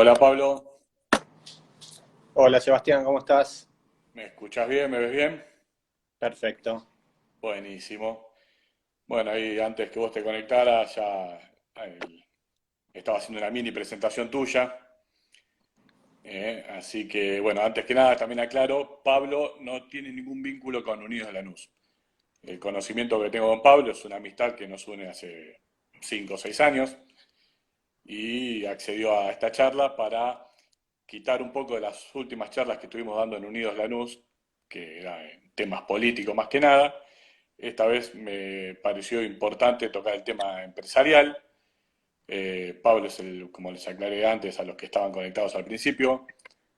Hola Pablo, Hola Sebastián, ¿cómo estás? ¿me escuchás bien? ¿Me ves bien? Perfecto. Buenísimo. Bueno, ahí antes que vos te conectaras ya estaba haciendo una mini presentación tuya. Así que, bueno, antes que nada también aclaro, Pablo no tiene ningún vínculo con Unidos de Lanús. El conocimiento que tengo con Pablo es una amistad que nos une hace 5 o 6 años y accedió a esta charla para quitar un poco de las últimas charlas que estuvimos dando en Unidos Lanús, que eran temas políticos más que nada. Esta vez me pareció importante tocar el tema empresarial. Pablo es el, como les aclaré antes a los que estaban conectados al principio,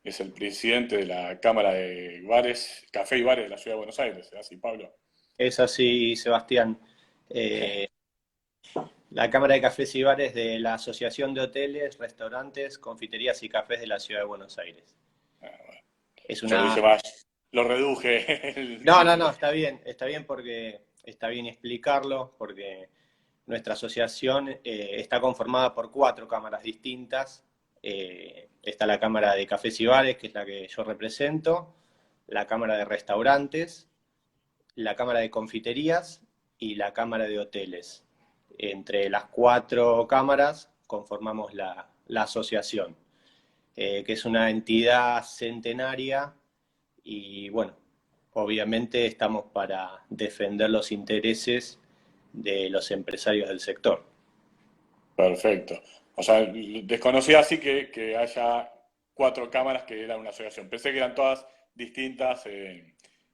es el presidente de la Cámara de Bares, Café y Bares de la Ciudad de Buenos Aires. ¿Es así, Pablo? Es así, Sebastián. Eh, la Cámara de Cafés y Bares de la Asociación de Hoteles, Restaurantes, Confiterías y Cafés de la Ciudad de Buenos Aires. Ah, bueno. Es Yo lo una... hice más, lo reduje el No, no, no, título. está bien porque está bien explicarlo, porque nuestra asociación está conformada por cuatro cámaras distintas. Está la Cámara de Cafés y Bares, que es la que yo represento, la Cámara de Restaurantes, la Cámara de Confiterías y la Cámara de Hoteles. Entre las cuatro cámaras conformamos la asociación, que es una entidad centenaria y bueno, obviamente estamos para defender los intereses de los empresarios del sector. Perfecto. O sea, desconocía así que haya cuatro cámaras que eran una asociación. Pensé que eran todas distintas,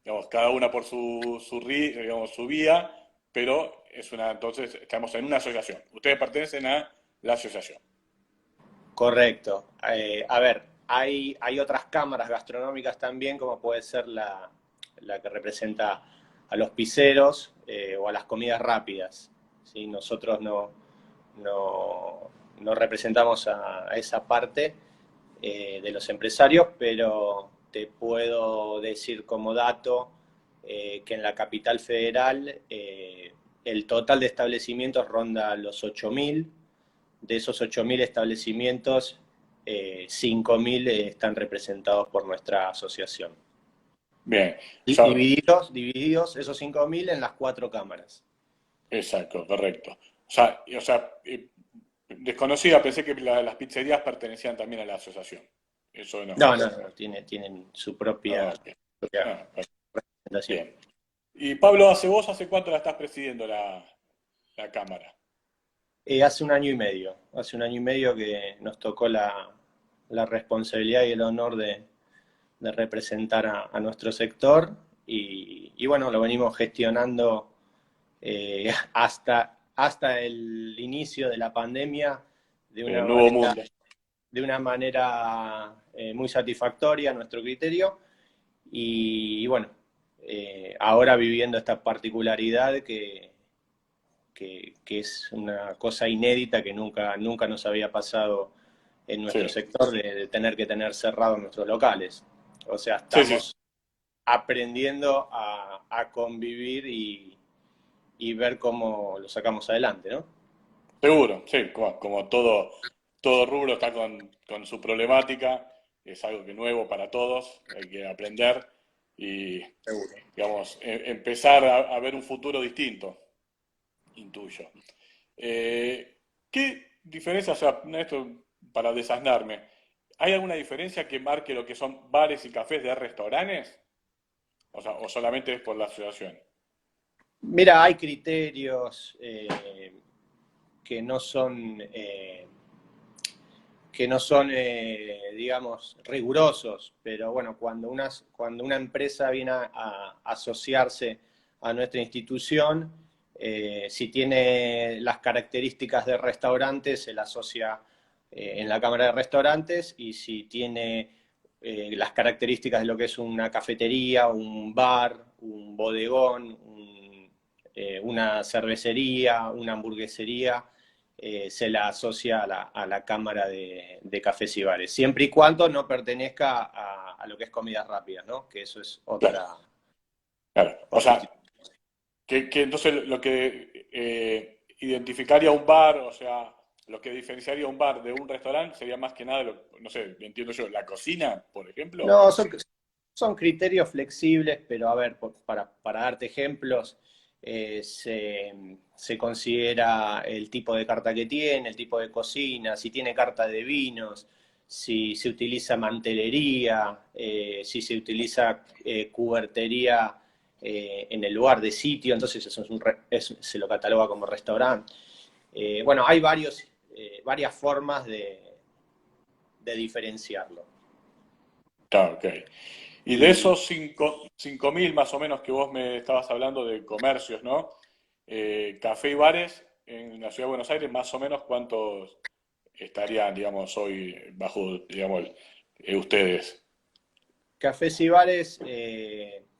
digamos, cada una por digamos, su vía, pero es una, entonces estamos en una asociación. Ustedes pertenecen a la asociación. Correcto. A ver, hay otras cámaras gastronómicas también, como puede ser la que representa a los pizzeros o a las comidas rápidas. ¿Sí? Nosotros no representamos a esa parte de los empresarios, pero te puedo decir como dato que en la capital federal el total de establecimientos ronda los 8.000. De esos 8.000 establecimientos, 5.000 están representados por nuestra asociación. Bien, yo, Divididos esos 5.000 en las cuatro cámaras. exacto, correcto. Desconocida, pensé que las pizzerías pertenecían también a la asociación. Eso no. No, no, no, tienen su Ah, propia, ok. propia Ah, presentación. bien. Y Pablo, ¿hace cuánto la estás presidiendo la Cámara? Hace un año y medio que nos tocó la responsabilidad y el honor de representar a nuestro sector y bueno, lo venimos gestionando hasta el inicio de la pandemia de El una nuevo manera, mundo. muy satisfactoria a nuestro criterio y bueno, ahora viviendo esta particularidad que es una cosa inédita que nunca nos había pasado en nuestro Sí, sector de tener que tener cerrados nuestros locales. O sea, sí, sí, estamos aprendiendo a convivir y ver cómo lo sacamos adelante, ¿no? seguro, sí, como todo rubro está con su problemática, es algo que nuevo para todos, hay que aprender y, Seguro. digamos, empezar a ver un futuro distinto, intuyo. ¿Qué diferencia, o sea, esto para desasnarme, ¿hay alguna diferencia que marque lo que son bares y cafés de restaurantes? O sea, o solamente es por la asociación. Mira, hay criterios que no son, digamos, rigurosos, pero bueno, cuando una empresa viene a asociarse a nuestra institución, si tiene las características de restaurantes, se la asocia en la Cámara de Restaurantes, y si tiene las características de lo que es una cafetería, un bar, un bodegón, una cervecería, una hamburguesería, se la asocia a la Cámara de Cafés y Bares, siempre y cuando no pertenezca a lo que es comidas rápidas, ¿no? Que eso es Claro, claro. O otra sea, institución. que entonces lo que identificaría un bar, o sea, lo que diferenciaría un bar de un restaurante sería más que nada, no sé, entiendo yo, la cocina, por ejemplo. No, son criterios flexibles, pero a ver, para darte ejemplos, se considera el tipo de carta que tiene, el tipo de cocina, si tiene carta de vinos, si se utiliza mantelería, si se utiliza cubertería en el lugar de sitio, entonces eso se lo cataloga como restaurante. Bueno, hay varias formas de diferenciarlo. Claro, ok. Y de Y esos 5.000 más o menos que vos me estabas hablando de comercios, ¿no? Café y bares en la ciudad de Buenos Aires, más o menos cuántos estarían, digamos, hoy bajo, digamos, ustedes. cafés y bares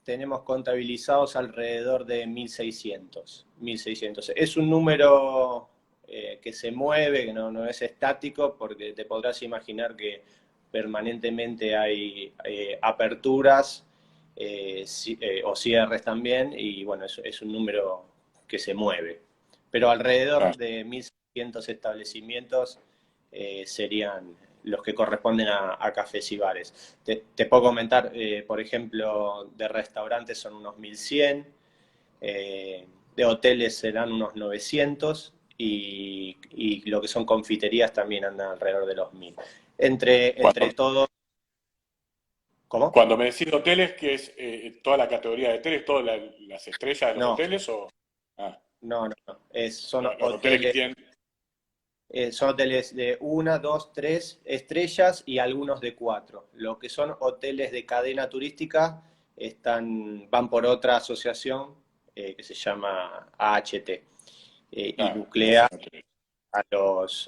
tenemos contabilizados alrededor de 1.600. 1.600. Es un número que se mueve, que no es estático, porque te podrás imaginar que permanentemente hay aperturas o cierres también, y bueno, es un número que se mueve. Pero Claro. alrededor de 1.600 establecimientos serían los que corresponden a cafés y bares. Te puedo comentar, por ejemplo, de restaurantes son unos 1.100, de hoteles serán unos 900 y lo que son confiterías también andan alrededor de los 1.000. Entre Cuando, todos, ¿cómo? cuando me decís hoteles, ¿qué es toda la categoría de hoteles, todas las estrellas de los No, hoteles o ah, no. Son los hoteles que hoteles. tienen? Son hoteles de una, dos, tres estrellas y algunos de cuatro. Lo que son hoteles de cadena turística van por otra asociación que se llama AHT y Ah, nuclea Asociación Hotelera.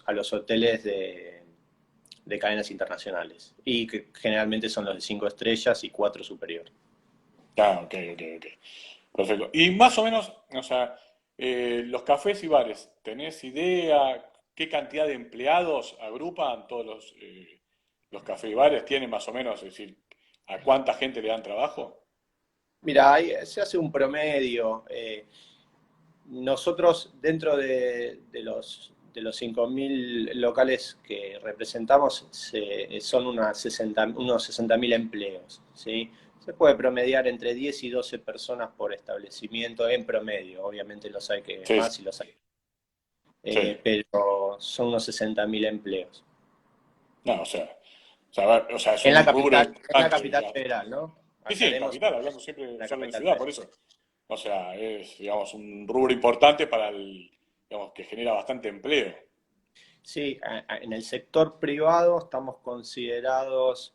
a los hoteles de cadenas internacionales y que generalmente son los de cinco estrellas y cuatro superior. Ah, ok. Perfecto. Y más o menos, o sea, los cafés y bares, ¿tenés idea qué cantidad de empleados agrupan todos los cafés y bares? ¿Tienen más o menos, es decir, a cuánta gente le dan trabajo? Mira, se hace un promedio. Nosotros, dentro de los 5.000 locales que representamos, son unos 60.000 empleos, ¿sí? Se puede promediar entre 10 y 12 personas por establecimiento en promedio. Obviamente los hay que Sí, más y los hay. sí. Pero son unos 60.000 empleos. No, o sea, o sea, es En la un rubro capital, importante. federal, ¿no? Sí, en Aclaremos, capital, hablando en siempre la solo de capital ciudad, por federal. eso. O sea, es, digamos, un rubro importante para el, digamos, que genera bastante empleo. Sí, en el sector privado estamos considerados,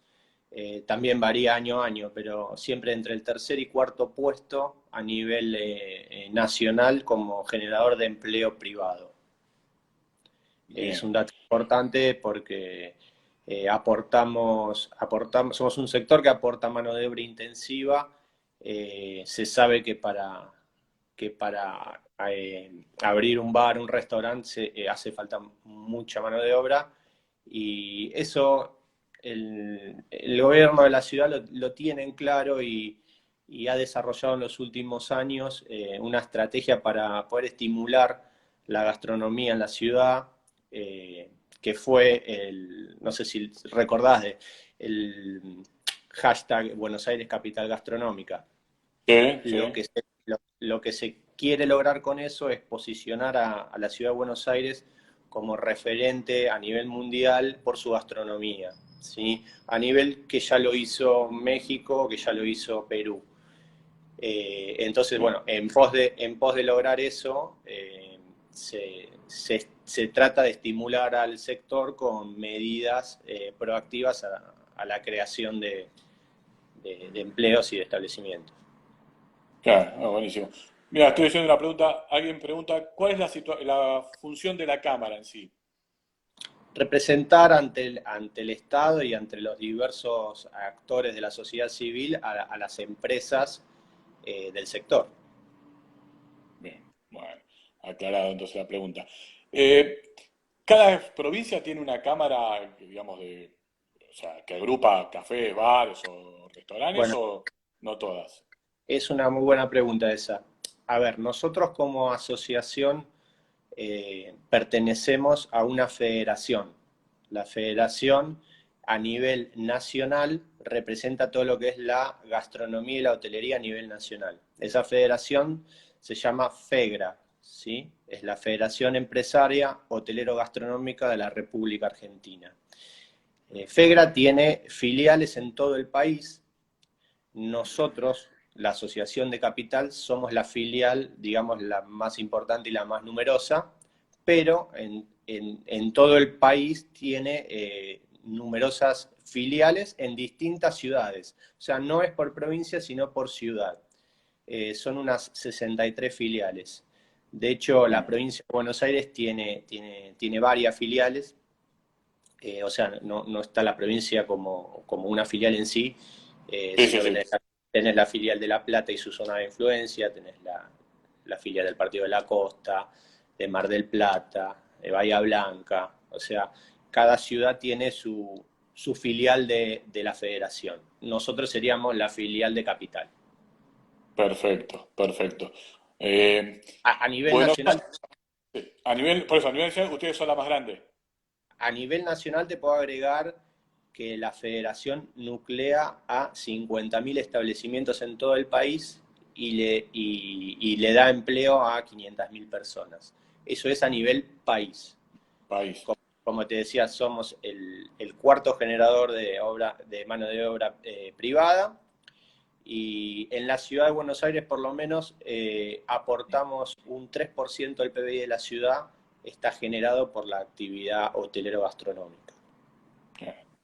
también varía año a año, pero siempre entre el tercer y cuarto puesto a nivel nacional como generador de empleo privado. Es Bien, un dato importante porque somos un sector que aporta mano de obra intensiva. Se sabe que para abrir un bar, un restaurante, hace falta mucha mano de obra y eso el gobierno de la ciudad lo tiene en claro y ha desarrollado en los últimos años una estrategia para poder estimular la gastronomía en la ciudad, que fue no sé si recordás, el hashtag Buenos Aires Capital Gastronómica. sí, Lo sí. que se, lo que se quiere lograr con eso es posicionar a la ciudad de Buenos Aires como referente a nivel mundial por su gastronomía, ¿sí? A nivel que ya lo hizo México, que ya lo hizo Perú. Entonces, Bien. bueno, en pos de lograr eso, se trata de estimular al sector con medidas proactivas a la creación de empleos y de establecimientos. Claro, buenísimo. Mira, estoy haciendo una pregunta. Alguien pregunta, ¿cuál es la función de la cámara en sí? Representar ante el Estado y ante los diversos actores de la sociedad civil a las empresas del sector. Bien, bueno, aclarado entonces la pregunta. Eh, ¿Cada provincia tiene una cámara, digamos, o sea, que agrupa cafés, bares o restaurantes Bueno, o no todas? es una muy buena pregunta esa. A ver, nosotros como asociación pertenecemos a una federación. La federación a nivel nacional representa todo lo que es la gastronomía y la hotelería a nivel nacional. Esa federación se llama FEGRA, ¿sí? Es la Federación Empresaria Hotelero-Gastronómica de la República Argentina. FEGRA tiene filiales en todo el país. Nosotros, la Asociación de Capital, somos la filial, digamos, la más importante y la más numerosa, pero en todo el país tiene numerosas filiales en distintas ciudades. O sea, no es por provincia, sino por ciudad. Son unas 63 filiales. De hecho, la provincia de Buenos Aires tiene varias filiales. O sea, no está la provincia como una filial en sí, Sí, sí, sino que sí. tenés la filial de La Plata y su zona de influencia, tenés la filial del Partido de la Costa, de Mar del Plata, de Bahía Blanca. O sea, cada ciudad tiene su filial de la federación. Nosotros seríamos la filial de Capital. Perfecto, perfecto. Eh, A nivel bueno, nacional, a nivel, por eso, a nivel nacional, ustedes son la más grande. a nivel nacional te puedo agregar que la federación nuclea a 50.000 establecimientos en todo el país y le da empleo a 500.000 personas. Eso es a nivel país. País. Como te decía, somos el cuarto generador de mano de obra privada, y en la ciudad de Buenos Aires por lo menos aportamos un 3% del PBI de la ciudad, está generado por la actividad hotelero-gastronómica.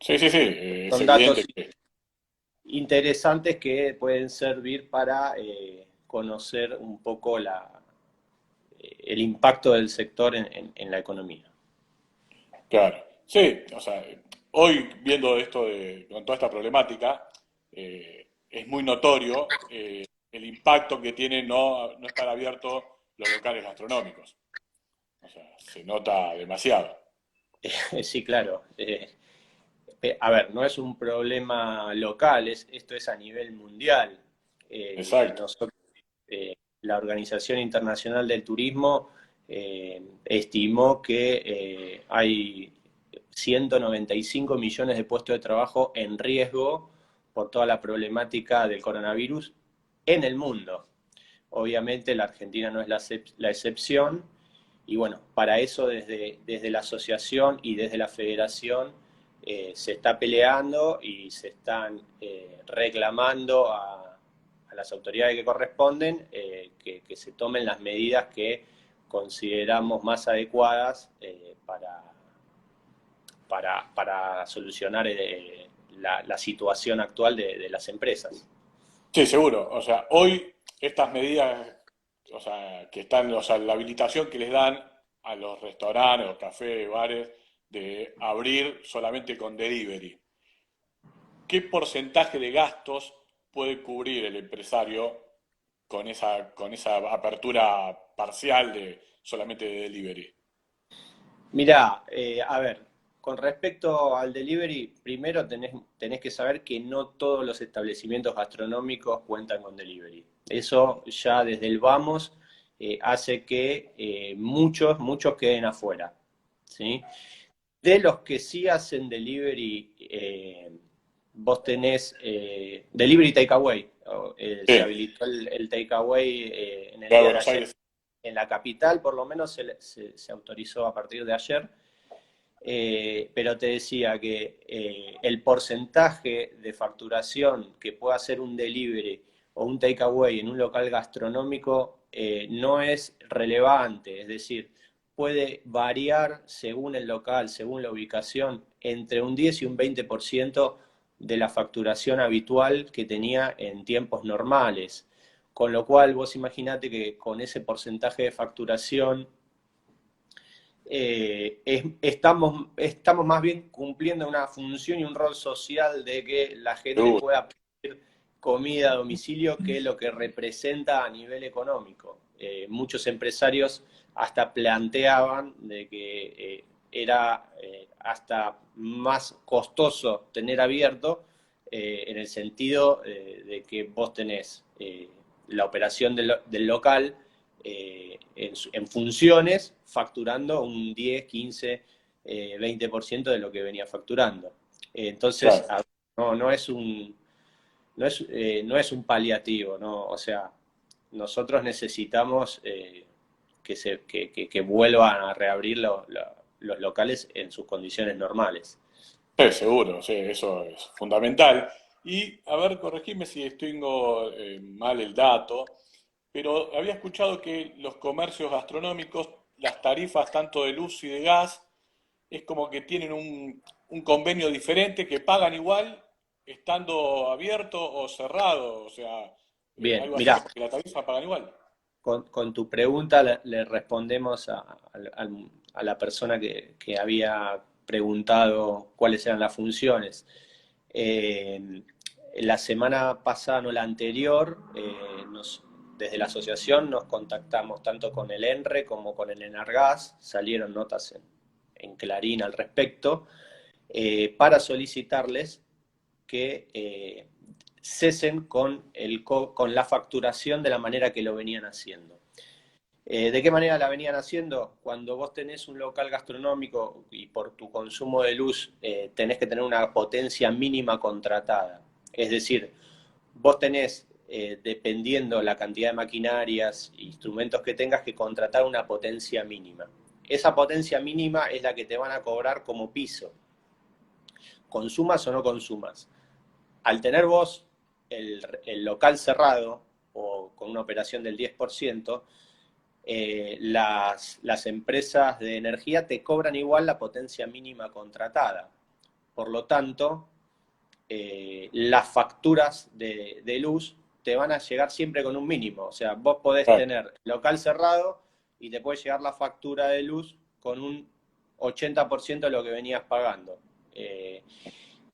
Sí, sí, sí, es Son evidente datos que, interesantes que pueden servir para conocer un poco el impacto del sector en la economía. claro. Sí, o sea, hoy viendo esto con toda esta problemática, es muy notorio el impacto que tiene no estar abiertos los locales gastronómicos. O sea, se nota demasiado. Sí, claro. A ver, no es un problema local, esto es a nivel mundial. Exacto. Nosotros, la Organización Internacional del Turismo estimó que hay 195 millones de puestos de trabajo en riesgo por toda la problemática del coronavirus en el mundo. Obviamente la Argentina no es la excepción, y bueno, para eso desde la asociación y desde la federación se está peleando y se están reclamando a las autoridades que corresponden que se tomen las medidas que consideramos más adecuadas para solucionar la situación actual de las empresas. Sí, seguro. O sea, hoy estas medidas, o sea, que están, o sea, la habilitación que les dan a los restaurantes, los cafés, bares, de abrir solamente con delivery. ¿Qué porcentaje de gastos puede cubrir el empresario con esa apertura parcial de solamente de delivery? Mirá, a ver, con respecto al delivery, primero tenés que saber que no todos los establecimientos gastronómicos cuentan con delivery. Eso ya desde el vamos hace que muchos queden afuera, ¿sí? De los que sí hacen delivery, vos tenés delivery takeaway. Se Sí, habilitó el takeaway en el Ciudad de día de Buenos ayer. Aires. En la capital, por lo menos, se autorizó a partir de ayer. Pero te decía que el porcentaje de facturación que pueda hacer un delivery o un takeaway en un local gastronómico no es relevante, es decir, puede variar según el local, según la ubicación, entre un 10 y un 20% de la facturación habitual que tenía en tiempos normales. Con lo cual, vos imaginate que con ese porcentaje de facturación estamos más bien cumpliendo una función y un rol social de que la gente Seguro. pueda pedir comida a domicilio, que es lo que representa a nivel económico. Muchos empresarios hasta planteaban de que era hasta más costoso tener abierto en el sentido de que vos tenés la operación del local, en funciones, facturando un 10, 15, 20% de lo que venía facturando. Entonces, Claro. no es no es un paliativo, ¿no? O sea, nosotros necesitamos que vuelvan a reabrir los locales en sus condiciones normales. Sí, seguro, sí, eso es fundamental. Y, a ver, corregime si tengo mal el dato, pero había escuchado que los comercios gastronómicos, las tarifas tanto de luz y de gas, es como que tienen un convenio diferente, que pagan igual estando abierto o cerrado, o sea, Bien, algo así mirá, como que la tarifa pagan igual. con tu pregunta le respondemos a la persona que había preguntado cuáles eran las funciones. Eh, la semana pasada, no la anterior, desde la asociación nos contactamos tanto con el ENRE como con el ENARGAS, salieron notas en Clarín al respecto, para solicitarles que cesen con la facturación de la manera que lo venían haciendo. ¿De qué manera la venían haciendo? Cuando vos tenés un local gastronómico y por tu consumo de luz tenés que tener una potencia mínima contratada. Es decir, vos tenés, dependiendo la cantidad de maquinarias, instrumentos que tengas, que contratar una potencia mínima. Esa potencia mínima es la que te van a cobrar como piso, consumas o no consumas. Al tener vos el local cerrado o con una operación del 10%, las empresas de energía te cobran igual la potencia mínima contratada. Por lo tanto, las facturas de luz te van a llegar siempre con un mínimo. O sea, vos podés Claro, tener local cerrado y te puede llegar la factura de luz con un 80% de lo que venías pagando.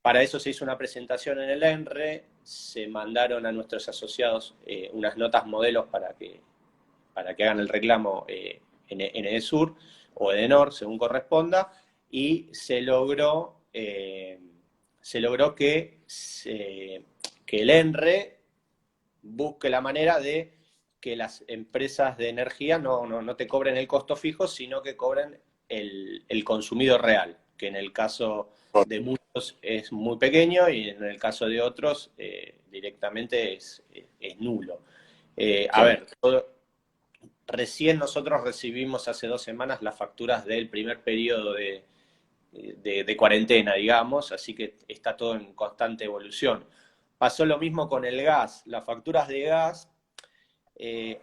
Para eso se hizo una presentación en el ENRE, se mandaron a nuestros asociados unas notas modelos para que hagan el reclamo en EDESUR o EDENOR, según corresponda, y se logró que el ENRE busque la manera de que las empresas de energía no te cobren el costo fijo, sino que cobren el consumido real, que en el caso de muchos es muy pequeño y en el caso de otros directamente es nulo. A claro. ver, recién nosotros recibimos hace 2 semanas las facturas del primer periodo de cuarentena, digamos, así que está todo en constante evolución. Pasó lo mismo con el gas. Las facturas de gas,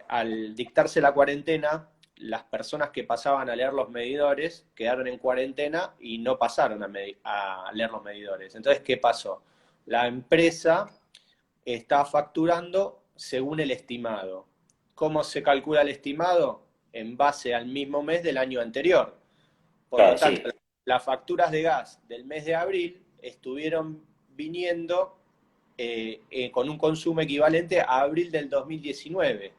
al dictarse la cuarentena, las personas que pasaban a leer los medidores quedaron en cuarentena y no pasaron a leer los medidores. Entonces, ¿qué pasó? La empresa está facturando según el estimado. ¿Cómo se calcula el estimado? En base al mismo mes del año anterior. Por lo Claro, tanto, sí. las facturas de gas del mes de abril estuvieron viniendo con un consumo equivalente a abril del 2019.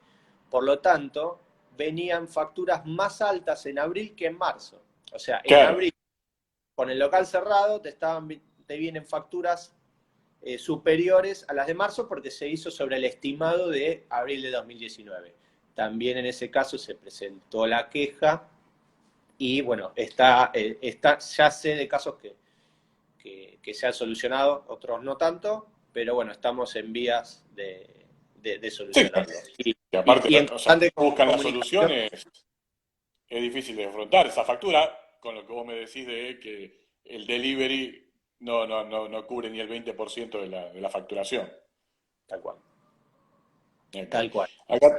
Por lo tanto, venían facturas más altas en abril que en marzo. O sea, en Claro, abril, con el local cerrado, te vienen facturas superiores a las de marzo porque se hizo sobre el estimado de abril de 2019. También en ese caso se presentó la queja y bueno, ya sé de casos que se han solucionado, otros no tanto, pero bueno, estamos en vías de sí, solucionarlo. y aparte, Y en o sea, constante buscan las comunicación, soluciones, es difícil de afrontar esa factura, con lo que vos me decís de que el delivery no cubre ni el 20% de la facturación. tal cual, Ok. tal cual. Acá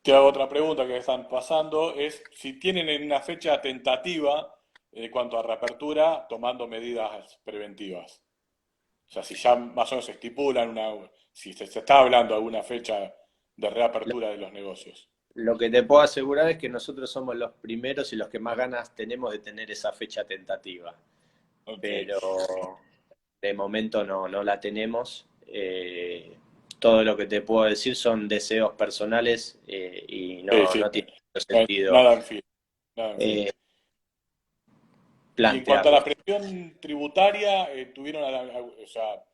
te hago otra pregunta que están pasando, es si tienen en una fecha tentativa en cuanto a reapertura, tomando medidas preventivas. O sea, si ya más o menos se estipulan si se está hablando de alguna fecha de reapertura de los negocios. Lo que te puedo asegurar es que nosotros somos los primeros y los que más ganas tenemos de tener esa fecha tentativa, Ok. pero de momento no la tenemos. Todo lo que te puedo decir son deseos personales y Sí, no, sí, no tiene mucho no hay sentido nada en firme, nada en eh, firme. Y en cuanto a plantearlo. la presión tributaria, tuvieron, o sea,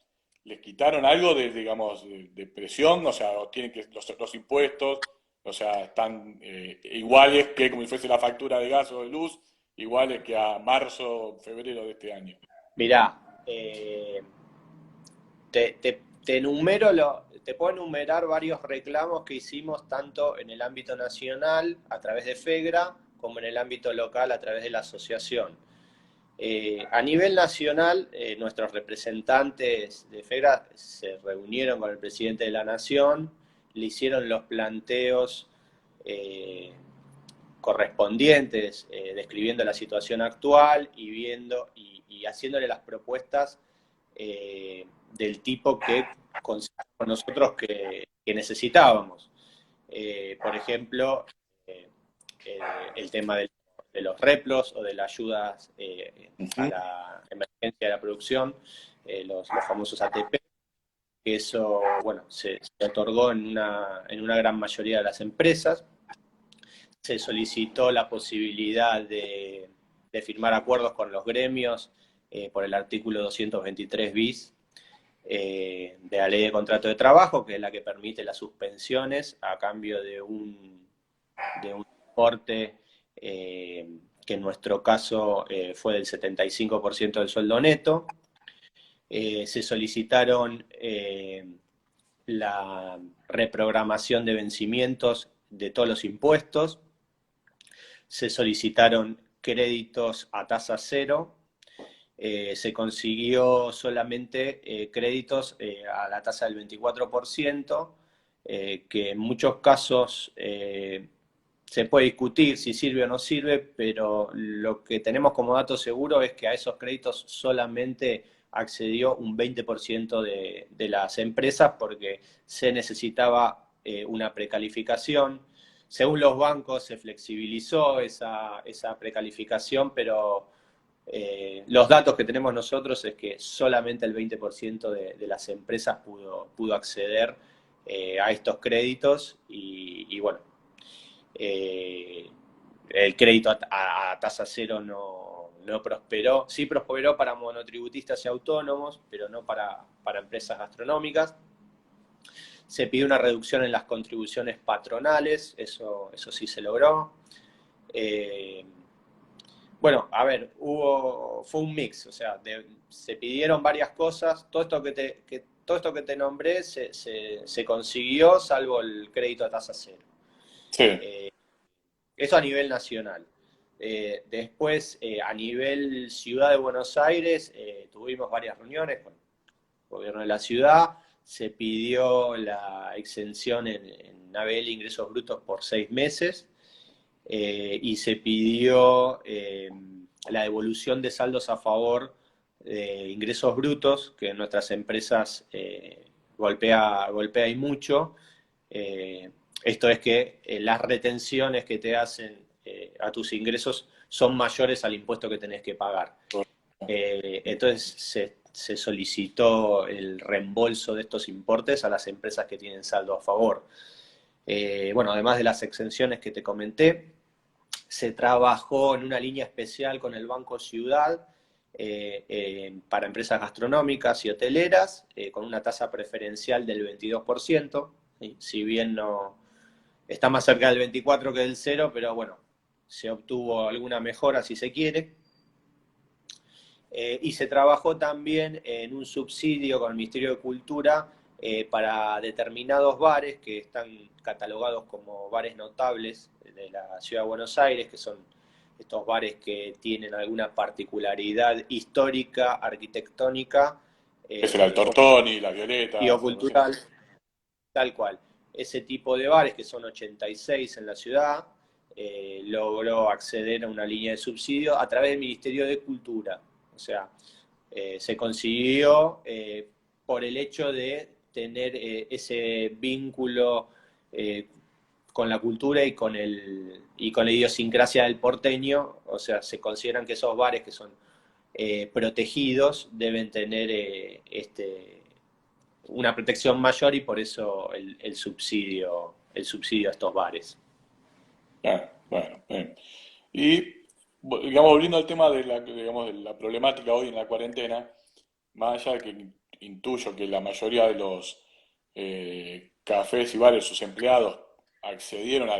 les quitaron algo de, digamos, de presión, o sea, o tienen que los impuestos, O sea, están iguales que como si fuese la factura de gas o de luz, iguales que a marzo, febrero de este año. Mirá, te puedo enumerar varios reclamos que hicimos tanto en el ámbito nacional a través de FEGRA como en el ámbito local a través de la asociación. A nivel nacional, nuestros representantes de FEGRA se reunieron con el presidente de la Nación, le hicieron los planteos correspondientes, describiendo la situación actual y viendo y haciéndole las propuestas del tipo que consideramos nosotros que necesitábamos. Por ejemplo, el tema de los replos o de las ayudas a la emergencia de la producción, los famosos ATP, que eso, bueno, se otorgó en una gran mayoría de las empresas. Se solicitó la posibilidad de firmar acuerdos con los gremios por el artículo 223 bis de la Ley de Contrato de Trabajo, que es la que permite las suspensiones a cambio de un importe que en nuestro caso fue del 75% del sueldo neto. Se solicitaron la reprogramación de vencimientos de todos los impuestos. Se solicitaron créditos a tasa cero. Se consiguió solamente créditos a la tasa del 24%, que en muchos casos se puede discutir si sirve o no sirve, pero lo que tenemos como dato seguro es que a esos créditos solamente accedió un 20% de las empresas porque se necesitaba una precalificación. Según los bancos se flexibilizó esa precalificación, pero los datos que tenemos nosotros es que solamente el 20% de las empresas pudo acceder a estos créditos y bueno, el crédito a tasa cero no prosperó. Sí prosperó para monotributistas y autónomos, pero no para empresas gastronómicas. Se pidió una reducción en las contribuciones patronales, eso sí se logró. Bueno, a ver, fue un mix, o sea, se pidieron varias cosas, todo esto que te nombré se consiguió, salvo el crédito a tasa cero. Sí. Eso a nivel nacional. Después, a nivel Ciudad de Buenos Aires, tuvimos varias reuniones con el gobierno de la ciudad, se pidió la exención en ABL ingresos brutos por 6 meses, y se pidió la devolución de saldos a favor de ingresos brutos, que en nuestras empresas golpea y mucho. Esto es que las retenciones que te hacen a tus ingresos son mayores al impuesto que tenés que pagar. Entonces se solicitó el reembolso de estos importes a las empresas que tienen saldo a favor. Bueno, además de las exenciones que te comenté, se trabajó en una línea especial con el Banco Ciudad para empresas gastronómicas y hoteleras, con una tasa preferencial del 22%, ¿sí? Si bien no está más cerca del 24% que del 0%, pero bueno, se obtuvo alguna mejora si se quiere. Y se trabajó también en un subsidio con el Ministerio de Cultura para determinados bares que están catalogados como bares notables de la Ciudad de Buenos Aires, que son estos bares que tienen alguna particularidad histórica, arquitectónica. Es el Altortoni, la Violeta. Y o cultural, tal cual. Ese tipo de bares, que son 86 en la ciudad, logró acceder a una línea de subsidio a través del Ministerio de Cultura. O sea, se consiguió por el hecho de tener ese vínculo con la cultura y con la idiosincrasia del porteño. O sea, se consideran que esos bares que son protegidos deben tener una protección mayor y por eso el subsidio a estos bares. Bueno, bien. Y digamos, volviendo al tema de la problemática hoy en la cuarentena, más allá de que intuyo que la mayoría de los cafés y bares, sus empleados, accedieron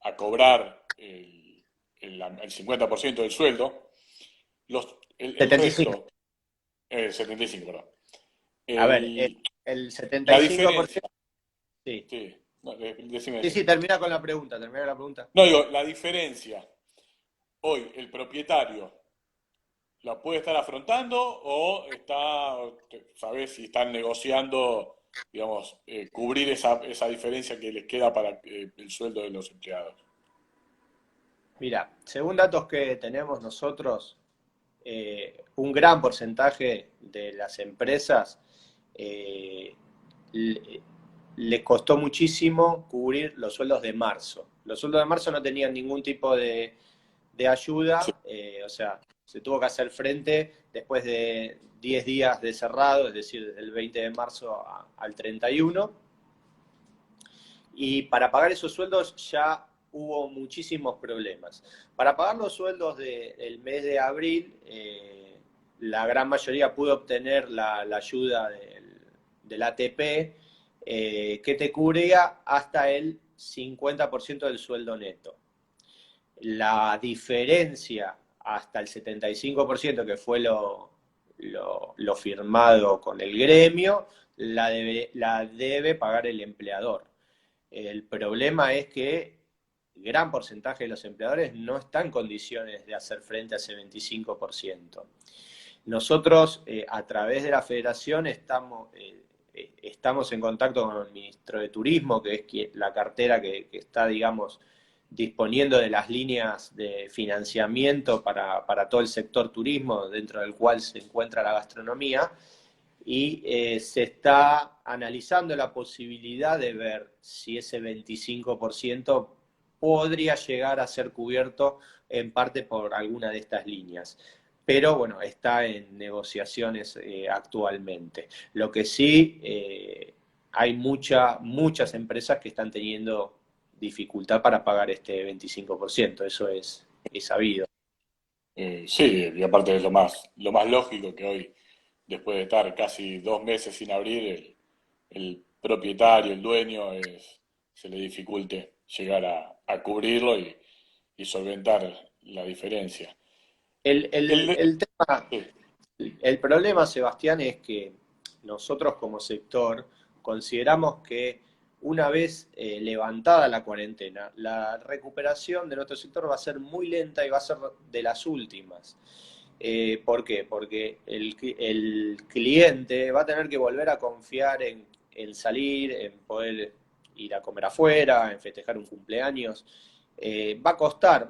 a cobrar el 50% del sueldo, el 75. resto, el 75, perdón. A ver, El, el la 75%, diferencia, sí. sí, no, decime, Sí, sí, decime. termina con la pregunta, termina con la pregunta. No, digo, la diferencia, hoy el propietario la puede estar afrontando o está, sabés si están negociando, digamos, cubrir esa diferencia que les queda para el sueldo de los empleados. Mira, según datos que tenemos nosotros, un gran porcentaje de las empresas eh, le, le costó muchísimo cubrir los sueldos de marzo. Los sueldos de marzo no tenían ningún tipo de Sí, ayuda, o sea, se tuvo que hacer frente después de 10 días de cerrado, es decir, desde el 20 de marzo al 31. Y para pagar esos sueldos ya hubo muchísimos problemas. Para pagar los sueldos del mes de abril, la gran mayoría pudo obtener la ayuda del ATP, que te cubría hasta el 50% del sueldo neto. La diferencia hasta el 75%, que fue lo firmado con el gremio, la debe pagar el empleador. El problema es que gran porcentaje de los empleadores no están en condiciones de hacer frente a ese 25%. Nosotros, a través de la federación, estamos en contacto con el ministro de Turismo, que es la cartera que está, digamos, disponiendo de las líneas de financiamiento para todo el sector turismo, dentro del cual se encuentra la gastronomía, y se está analizando la posibilidad de ver si ese 25% podría llegar a ser cubierto en parte por alguna de estas líneas. Pero bueno, está en negociaciones actualmente. Lo que sí, hay muchas empresas que están teniendo dificultad para pagar este 25%, eso es sabido. sí, y aparte es lo más lógico que hoy, después de estar casi 2 meses sin abrir, el propietario, el dueño, se le dificulte llegar a cubrirlo y solventar la diferencia. El, El, el, el tema, sí, el problema, Sebastián, es que nosotros como sector consideramos que una vez levantada la cuarentena, la recuperación de nuestro sector va a ser muy lenta y va a ser de las últimas. ¿Por qué? Porque el cliente va a tener que volver a confiar en salir, en poder ir a comer afuera, en festejar un cumpleaños. Va a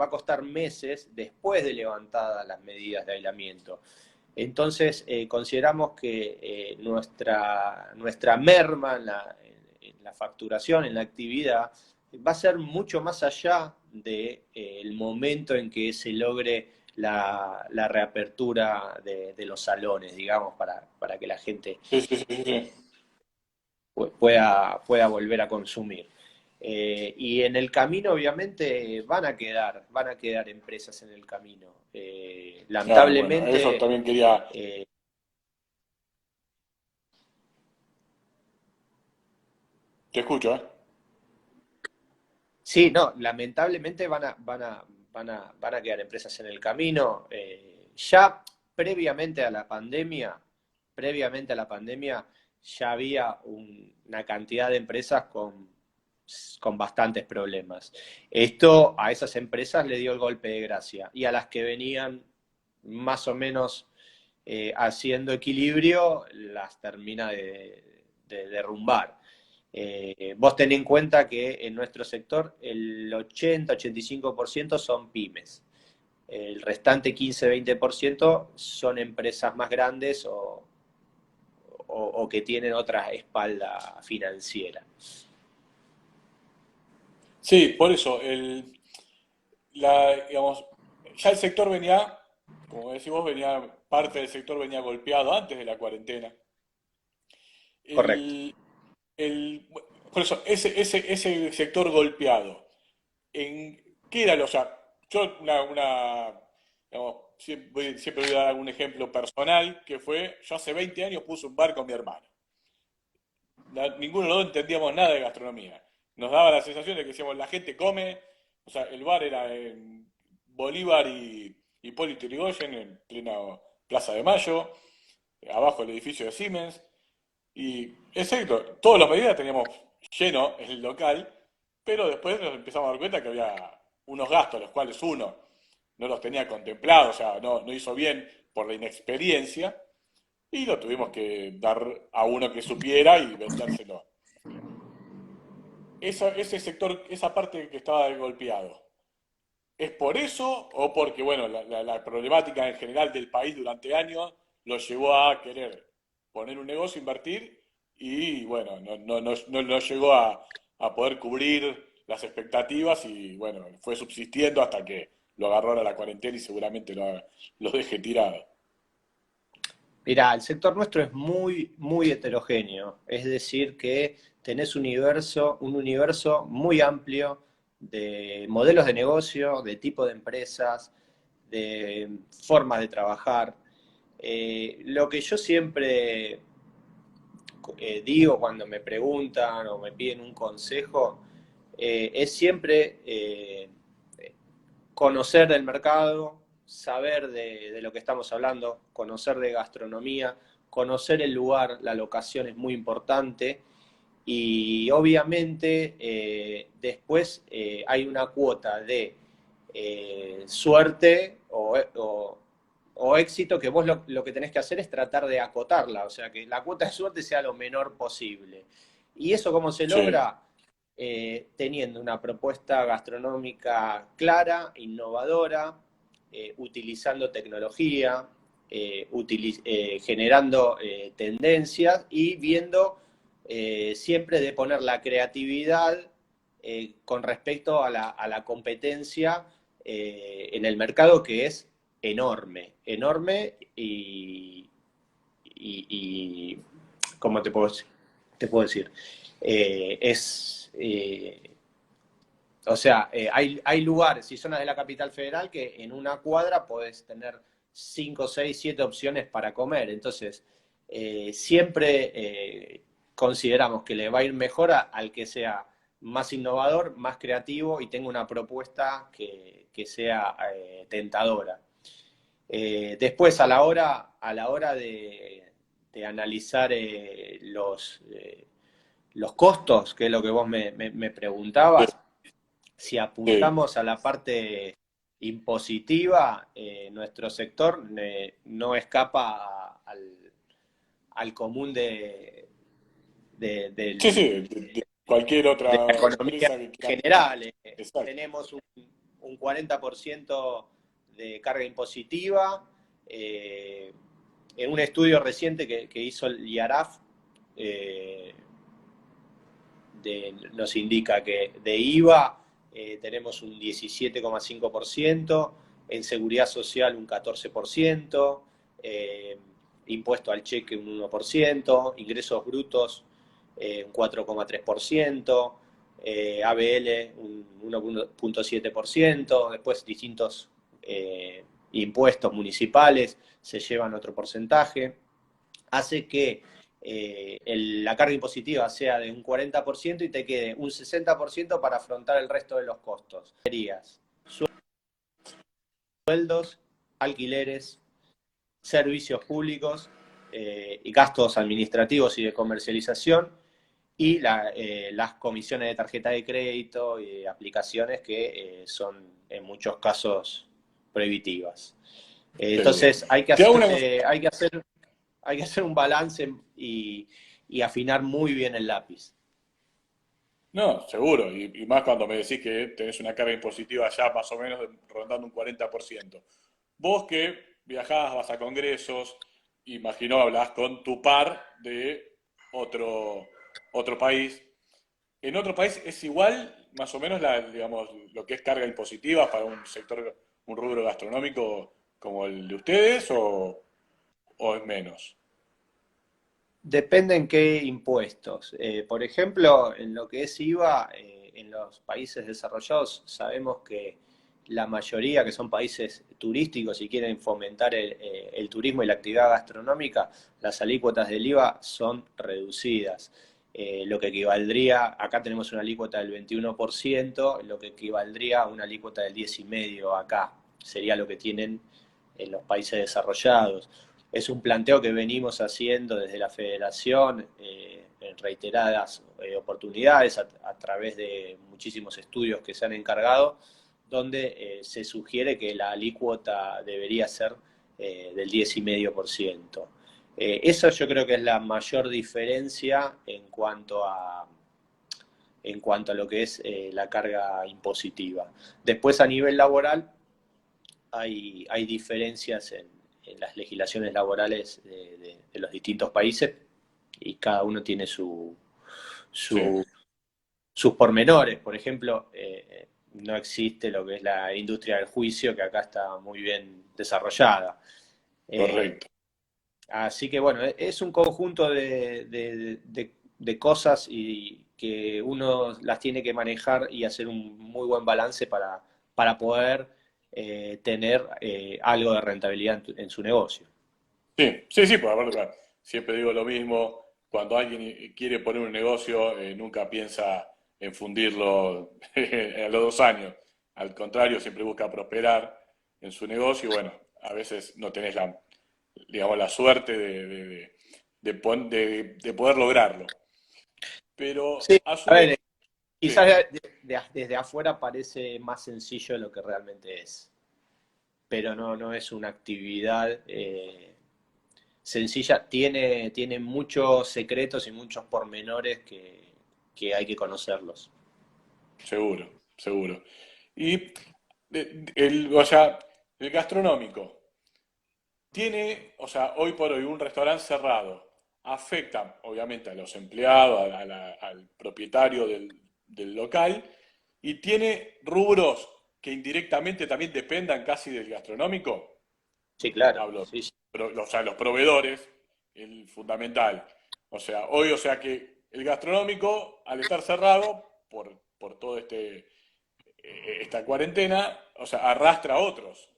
costar meses después de levantadas las medidas de aislamiento. Entonces, consideramos que nuestra merma en la facturación, en la actividad, va a ser mucho más allá del momento en que se logre la reapertura de los salones, digamos, para que la gente sí, sí, sí, sí. pueda volver a consumir. Y en el camino, obviamente, van a quedar empresas en el camino. Claro, bueno, eso Lamentablemente, también quería, eh, te escucho, ¿eh? sí, no, lamentablemente van a quedar empresas en el camino. Ya previamente a la pandemia, previamente a la pandemia, ya había una cantidad de empresas con bastantes problemas. Esto a esas empresas le dio el golpe de gracia y a las que venían más o menos haciendo equilibrio las termina de derrumbar. Vos ten en cuenta que en nuestro sector el 80-85% son pymes. El restante 15-20% son empresas más grandes o que tienen otra espalda financiera. Sí, por eso, digamos, ya el sector venía, como decís vos, parte del sector venía golpeado antes de la cuarentena. Correcto. El, por eso, ese sector golpeado, ¿en qué era o sea, yo digamos, siempre voy a dar algún ejemplo personal, que fue, yo hace 20 años puse un bar con mi hermano. Ninguno de los dos entendíamos nada de gastronomía. nos daba la sensación de que decíamos, la gente come, o sea, el bar era en Bolívar y Hipólito Yrigoyen, en plena Plaza de Mayo, abajo el edificio de Siemens, y es cierto, todos los medidas teníamos lleno el local, pero después nos empezamos a dar cuenta que había unos gastos, los cuales uno no los tenía contemplados, o sea, no hizo bien por la inexperiencia, y lo tuvimos que dar a uno que supiera y vendérselo. Ese sector, esa parte que estaba golpeado, ¿es por eso o porque, bueno, la problemática en general del país durante años lo llevó a querer poner un negocio, invertir y, bueno, no llegó a poder cubrir las expectativas y, bueno, fue subsistiendo hasta que lo agarró ahora la cuarentena y seguramente lo deje tirado? Mirá, el sector nuestro es muy, muy heterogéneo, es decir, que tenés un universo muy amplio de modelos de negocio, de tipo de empresas, de formas de trabajar. Lo que yo siempre digo cuando me preguntan o me piden un consejo es siempre conocer del mercado, saber de lo que estamos hablando, conocer de gastronomía, conocer el lugar, la locación es muy importante y obviamente después hay una cuota de suerte o éxito que vos lo que tenés que hacer es tratar de acotarla, o sea, que la cuota de suerte sea lo menor posible. ¿Y eso cómo se Sí, logra? Teniendo una propuesta gastronómica clara, innovadora, utilizando tecnología, generando tendencias y viendo siempre de poner la creatividad con respecto a la competencia en el mercado que es enorme, enorme y ¿cómo te puedo decir? Es, o sea, hay lugares y zonas de la capital federal que en una cuadra podés tener 5, 6, 7 opciones para comer. Entonces, siempre consideramos que le va a ir mejor al que sea más innovador, más creativo y tenga una propuesta que sea tentadora. Después, a la hora de analizar los costos, que es lo que vos me sí, preguntabas, si sí. apuntamos a la parte impositiva, nuestro sector no escapa al común Sí, sí, de cualquier de la otra economía empresa que quiera. general. Exacto. Tenemos un 40% de carga impositiva. En un estudio reciente que hizo el IARAF, eh, nos indica que de IVA tenemos un 17,5%, en seguridad social un 14%, impuesto al cheque un 1%, ingresos brutos un 4,3%, ABL un 1,7%, después distintos impuestos municipales se llevan otro porcentaje, hace que la carga impositiva sea de un 40% y te quede un 60% para afrontar el resto de los costos. Serías sueldos, alquileres, servicios públicos y gastos administrativos y de comercialización y las comisiones de tarjeta de crédito y de aplicaciones que son en muchos casos prohibitivas. Sí. Entonces hay que Te hago hacer, una consulta. hay que hacer un balance y afinar muy bien el lápiz. No, seguro, y más cuando me decís que tenés una carga impositiva ya más o menos rondando un 40%. Vos que viajás, vas a congresos, imagino hablas con tu par de otro, otro país. ¿En otro país es igual, más o menos, digamos, lo que es carga impositiva para un sector, un rubro gastronómico como el de ustedes o es menos? Depende en qué impuestos. Por ejemplo, en lo que es IVA, en los países desarrollados sabemos que la mayoría, que son países turísticos y quieren fomentar el turismo y la actividad gastronómica, las alícuotas del IVA son reducidas. lo que equivaldría, acá tenemos una alícuota del 21%, lo que equivaldría a una alícuota del 10,5% acá, sería lo que tienen en los países desarrollados. Es un planteo que venimos haciendo desde la Federación en reiteradas oportunidades a través de muchísimos estudios que se han encargado, donde se sugiere que la alícuota debería ser del 10,5%. Eso yo creo que es la mayor diferencia en cuanto a lo que es la carga impositiva. Después, a nivel laboral, hay diferencias en las legislaciones laborales de los distintos países y cada uno tiene Sí, sus pormenores. Por ejemplo, no existe lo que es la industria del juicio, que acá está muy bien desarrollada. Eh, correcto. Así que bueno, es un conjunto de cosas y que uno las tiene que manejar y hacer un muy buen balance para poder tener algo de rentabilidad en su negocio. Sí, sí, sí, por aparte, claro, siempre digo lo mismo, cuando alguien quiere poner un negocio, nunca piensa en fundirlo a los 2 años. Al contrario, siempre busca prosperar en su negocio y bueno, a veces no tenés digamos, la suerte de poder lograrlo. Sí, Pero a su a vez, ver, quizás sí, desde afuera parece más sencillo de lo que realmente es, pero no es una actividad sencilla, tiene muchos secretos y muchos pormenores que hay que conocerlos. seguro, seguro. Y o sea, el gastronómico. Tiene, o sea, hoy por hoy un restaurante cerrado afecta obviamente a los empleados, al propietario del local y tiene rubros que indirectamente también dependan casi del gastronómico. Sí, claro, Hablo, sí, sí. o sea, los proveedores, el fundamental. O sea, hoy, o sea que el gastronómico, al estar cerrado por todo esta cuarentena, o sea, arrastra a otros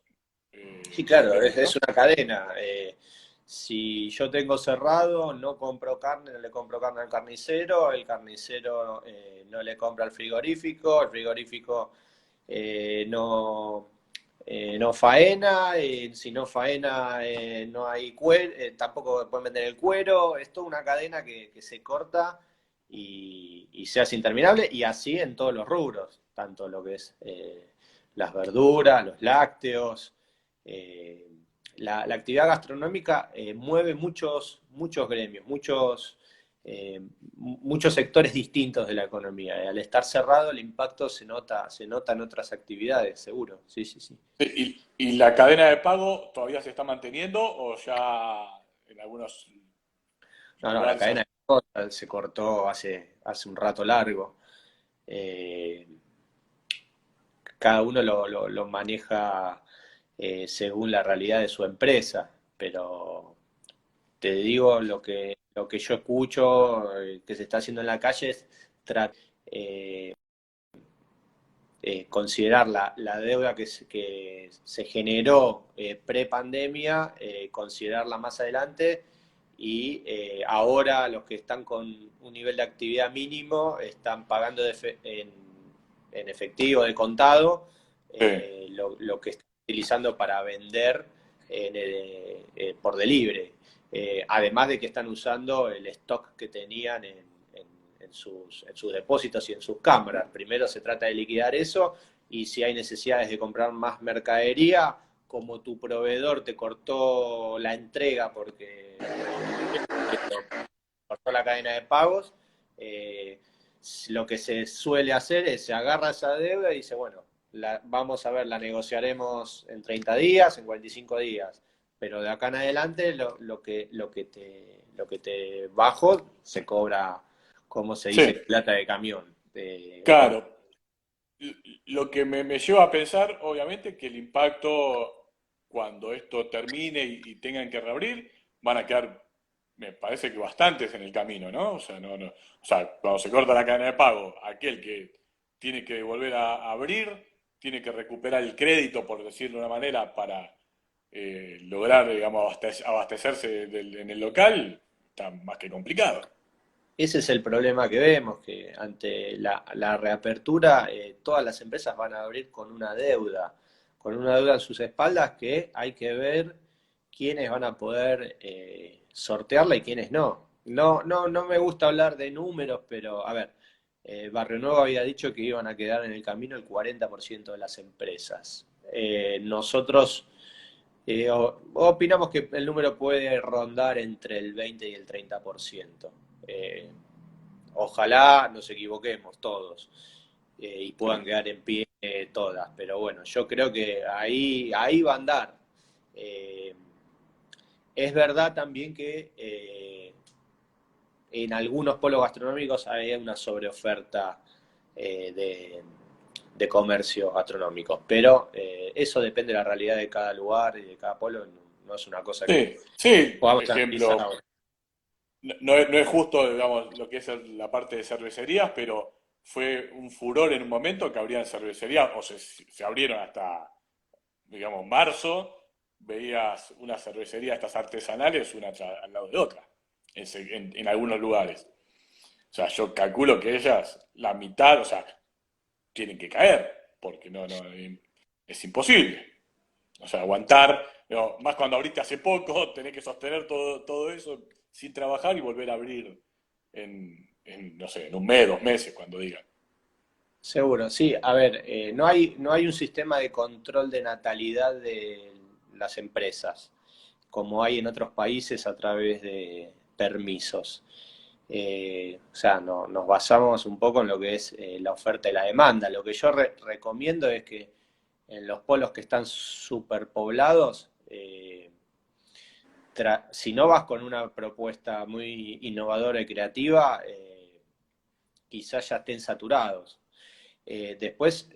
Sí, claro, sectores, es ¿no? una cadena. Si yo tengo cerrado, no compro carne, no le compro carne al carnicero, el carnicero no le compra al frigorífico, el frigorífico no, no faena, si no faena no hay cuero, tampoco pueden vender el cuero, es toda una cadena que se corta y se hace interminable y así en todos los rubros, tanto lo que es las verduras, los lácteos. Eh, la actividad gastronómica mueve muchos gremios, muchos sectores distintos de la economía. Al estar cerrado, el impacto se nota en otras actividades, seguro. Sí, sí, sí. ¿Y la cadena de pago todavía se está manteniendo o ya en algunos No, la lugares cadena de costas se cortó hace un rato largo. Eh, Cada uno lo maneja según la realidad de su empresa, pero te digo lo que yo escucho que se está haciendo en la calle es eh, considerar la deuda que se generó pre-pandemia, considerarla más adelante y ahora los que están con un nivel de actividad mínimo están pagando en efectivo de contado sí, lo que están utilizando para vender por delivery. Además de que están usando el stock que tenían en sus depósitos y en sus cámaras. Primero se trata de liquidar eso y si hay necesidades de comprar más mercadería, como tu proveedor te cortó la entrega porque cortó la cadena de pagos, eh, lo que se suele hacer es se agarra esa deuda y dice, bueno, vamos a ver, la negociaremos en 30 días, en 45 días, pero de acá en adelante lo que te bajo se cobra, como se sí, dice, plata de camión. claro. Lo que me lleva a pensar, obviamente, que el impacto cuando esto termine y tengan que reabrir, van a quedar, me parece que bastantes en el camino, ¿no? O sea, o sea, cuando se corta la cadena de pago, aquel que tiene que volver a abrir, tiene que recuperar el crédito, por decirlo de una manera, para lograr, digamos, abastecerse en el local, está más que complicado. ese es el problema que vemos, que ante la reapertura todas las empresas van a abrir con una deuda en sus espaldas que hay que ver quiénes van a poder sortearla y quiénes no. No me gusta hablar de números, pero a ver, Barrio Nuevo había dicho que iban a quedar en el camino el 40% de las empresas. Nosotros opinamos que el número puede rondar entre el 20 y el 30%. Eh, Ojalá nos equivoquemos todos y puedan Sí, quedar en pie todas, pero bueno, yo creo que ahí va a andar. Eh, es verdad también que en algunos polos gastronómicos hay una sobreoferta de comercios gastronómicos, pero eso depende de la realidad de cada lugar y de cada polo, no es una cosa que sí, sí. podamos analizar Ejemplo, ahora. no es justo, digamos, lo que es la parte de cervecerías, pero fue un furor en un momento que abrían cervecerías, o se abrieron hasta, digamos, marzo, veías una cervecería, estas artesanales, una al lado de otra, en algunos lugares. O sea, yo calculo que ellas, la mitad, o sea, tienen que caer, porque es imposible. O sea, aguantar, digo, más cuando abriste hace poco, tenés que sostener todo eso sin trabajar y volver a abrir no sé, en un mes, 2 meses, cuando digan. Seguro, sí. A ver, no hay un sistema de control de natalidad de las empresas, como hay en otros países a través de permisos. O sea, nos basamos un poco en lo que es la oferta y la demanda. Lo que yo recomiendo es que en los polos que están superpoblados, si no vas con una propuesta muy innovadora y creativa, quizás ya estén saturados. Después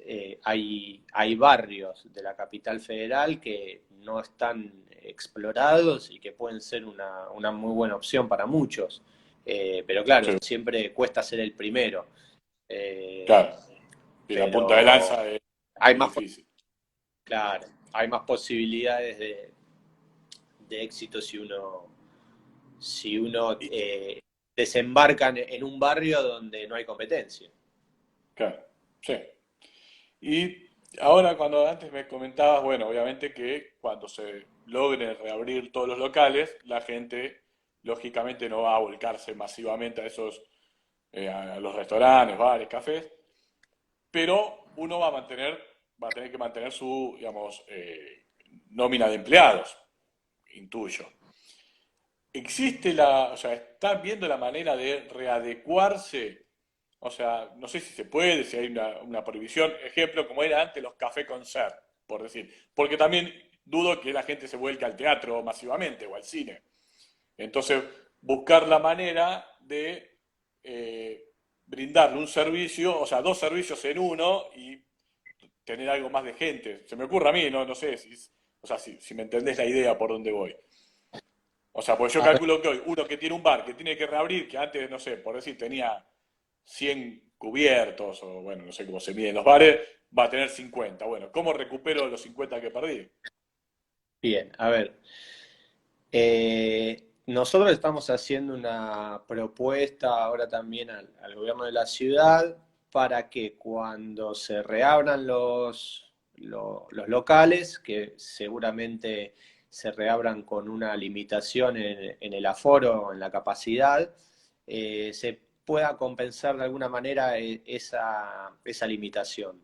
hay barrios de la capital federal que no están explorados y que pueden ser una muy buena opción para muchos. Pero claro, Sí, siempre cuesta ser el primero. claro. Y la punta de Pero lanza hay es más, difícil. claro, hay más posibilidades de éxito si uno Y, desembarca en un barrio donde no hay competencia. claro, sí. Y ahora, cuando antes me comentabas, bueno, obviamente que cuando se logre reabrir todos los locales, la gente lógicamente no va a volcarse masivamente a a los restaurantes, bares, cafés, pero uno va a tener que mantener su, digamos, nómina de empleados, intuyo. Existe o sea, están viendo la manera de readecuarse, o sea, no sé si se puede, si hay una prohibición, ejemplo, como era antes los cafés concert, por decir, porque también dudo que la gente se vuelque al teatro masivamente o al cine. Entonces, buscar la manera de brindarle un servicio, o sea, dos servicios en uno y tener algo más de gente. Se me ocurre a mí, no sé o sea, si me entendés la idea por dónde voy. O sea, pues yo A ver, calculo que hoy uno que tiene un bar que tiene que reabrir, que antes, no sé, por decir, tenía 100 cubiertos, o bueno, no sé cómo se miden los bares, va a tener 50. Bueno, ¿cómo recupero los 50 que perdí? bien, a ver. Nosotros estamos haciendo una propuesta ahora también al gobierno de la ciudad para que cuando se reabran los locales, que seguramente se reabran con una limitación en el aforo, en la capacidad, se pueda compensar de alguna manera esa limitación.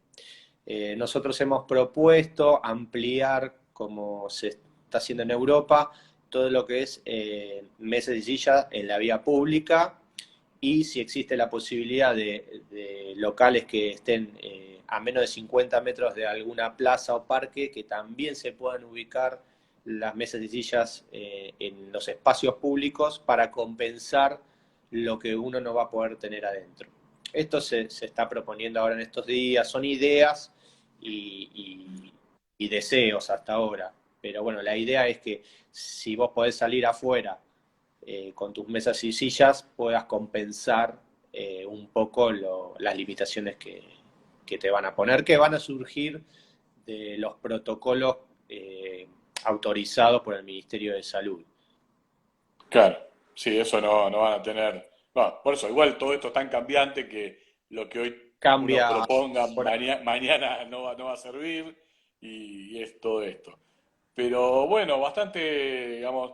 Nosotros hemos propuesto ampliar, como se está haciendo en Europa, todo lo que es mesas y sillas en la vía pública y si existe la posibilidad de locales que estén a menos de 50 metros de alguna plaza o parque, que también se puedan ubicar las mesas y sillas en los espacios públicos para compensar lo que uno no va a poder tener adentro. Esto se está proponiendo ahora en estos días, son ideas y deseos hasta ahora. Pero bueno, la idea es que si vos podés salir afuera con tus mesas y sillas, puedas compensar un poco las limitaciones que te van a poner, que van a surgir de los protocolos autorizados por el Ministerio de Salud. Claro, sí, eso no van a tener. No, por eso, igual todo esto es tan cambiante que lo que hoy uno Cambia proponga por mañana no va a servir y es todo esto. Pero bueno, bastante, digamos,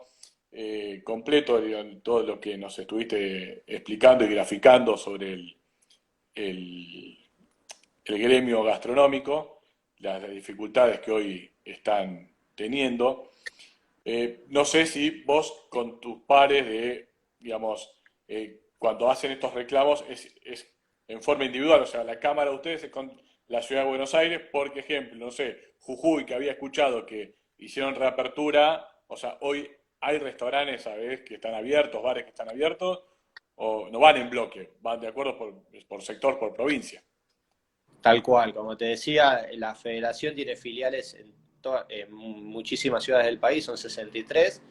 completo digamos, todo lo que nos estuviste explicando y graficando sobre el, el gremio gastronómico, las dificultades que hoy están teniendo. No sé si vos con tus pares digamos, cuando hacen estos reclamos es en forma individual, o sea, la Cámara de ustedes es con la Ciudad de Buenos Aires, por ejemplo, no sé, Jujuy, que había escuchado que hicieron reapertura, o sea, hoy hay restaurantes, ¿sabes?, que están abiertos, bares que están abiertos, o no van en bloque, van de acuerdo por sector, por provincia. tal cual. Como te decía, la federación tiene filiales en muchísimas ciudades del país, son 63,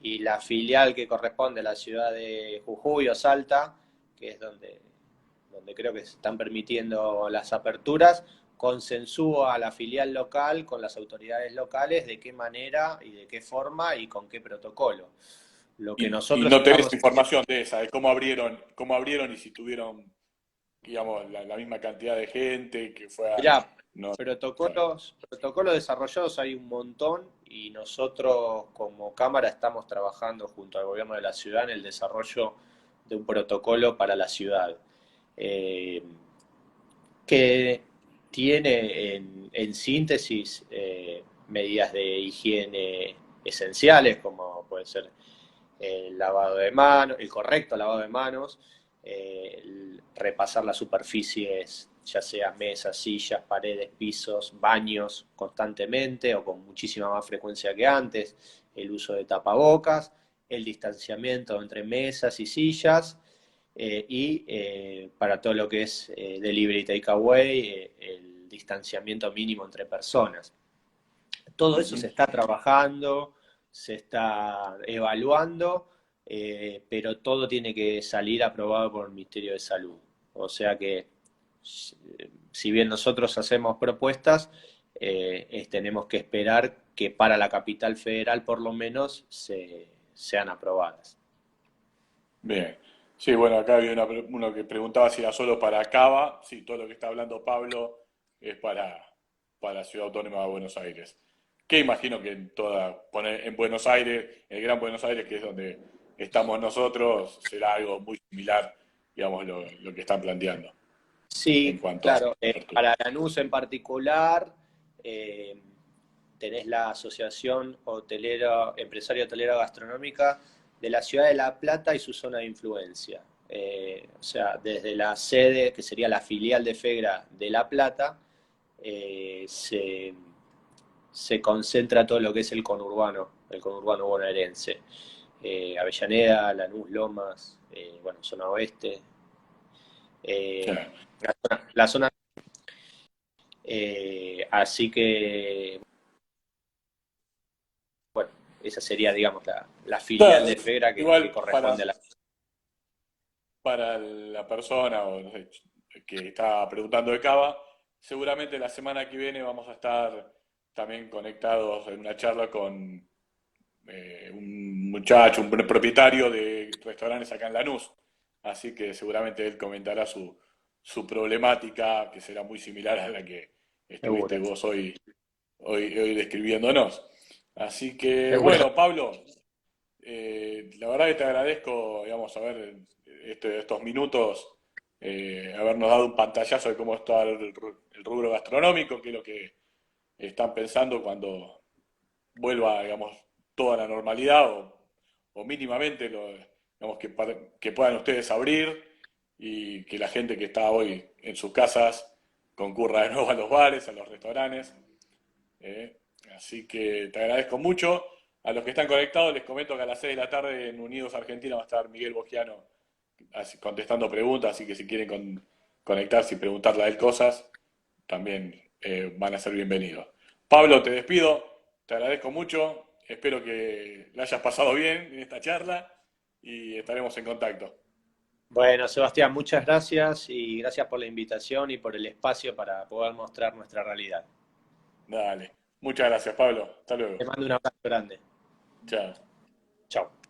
y la filial que corresponde a la ciudad de Jujuy o Salta, que es donde creo que se están permitiendo las aperturas, consensúa a la filial local con las autoridades locales de qué manera y de qué forma y con qué protocolo. Lo que Y nosotros no tenés estamos... información de esa, de cómo abrieron y si tuvieron, digamos, la misma cantidad de gente que fue a... Mirá, No, claro. protocolos desarrollados hay un montón y nosotros como Cámara estamos trabajando junto al gobierno de la ciudad en el desarrollo de un protocolo para la ciudad. Eh, que tiene en síntesis medidas de higiene esenciales, como puede ser el lavado de manos, el correcto lavado de manos, repasar las superficies, ya sea mesas, sillas, paredes, pisos, baños constantemente o con muchísima más frecuencia que antes, el uso de tapabocas, el distanciamiento entre mesas y sillas, para todo lo que es delivery takeaway, el distanciamiento mínimo entre personas. Todo eso se Ujú. está trabajando, se está evaluando, pero todo tiene que salir aprobado por el Ministerio de Salud. O sea que, si bien nosotros hacemos propuestas, tenemos que esperar que para la capital federal por lo menos sean aprobadas. Bien. Sí, bueno, acá había uno que preguntaba si era solo para Cava. Sí, todo lo que está hablando Pablo es para la Ciudad Autónoma de Buenos Aires. Que imagino que en Buenos Aires, en el Gran Buenos Aires, que es donde estamos nosotros, será algo muy similar, digamos, lo que están planteando en Sí, cuanto a claro. apertura. Para Lanús en particular, eh, tenés la Asociación Hotelera, Empresaria Hotelera Gastronómica de la Ciudad de La Plata y su zona de influencia. O sea, desde la sede, que sería la filial de FEGRA de La Plata, se concentra todo lo que es el conurbano bonaerense. Avellaneda, Lanús, Lomas, bueno, zona oeste. Eh, Claro. la zona así que, bueno, esa sería, digamos, la filial Claro, de FEGRA que igual corresponde a la... para la persona o, no sé, que está preguntando de Cava, seguramente la semana que viene vamos a estar también conectados en una charla con un muchacho, un propietario de restaurantes acá en Lanús. Así que seguramente él comentará su problemática, que será muy similar a la que estuviste Seguro, vos hoy describiéndonos. Así que, seguro. bueno, Pablo, la verdad que te agradezco, digamos, estos minutos, habernos dado un pantallazo de cómo está el rubro gastronómico, qué es lo que están pensando cuando vuelva, digamos, toda la normalidad o mínimamente, digamos, que puedan ustedes abrir y que la gente que está hoy en sus casas concurra de nuevo a los bares, a los restaurantes. ¿eh? Así que te agradezco mucho. A los que están conectados les comento que a las 6 de la tarde en Unidos Argentina va a estar Miguel Bogiano contestando preguntas, así que si quieren conectarse y preguntarle a él cosas, también van a ser bienvenidos. Pablo, te despido, te agradezco mucho, espero que la hayas pasado bien en esta charla y estaremos en contacto. Bueno, Sebastián, muchas gracias y gracias por la invitación y por el espacio para poder mostrar nuestra realidad. Dale, muchas gracias Pablo, hasta luego. Te mando un abrazo grande. Chao. Chao.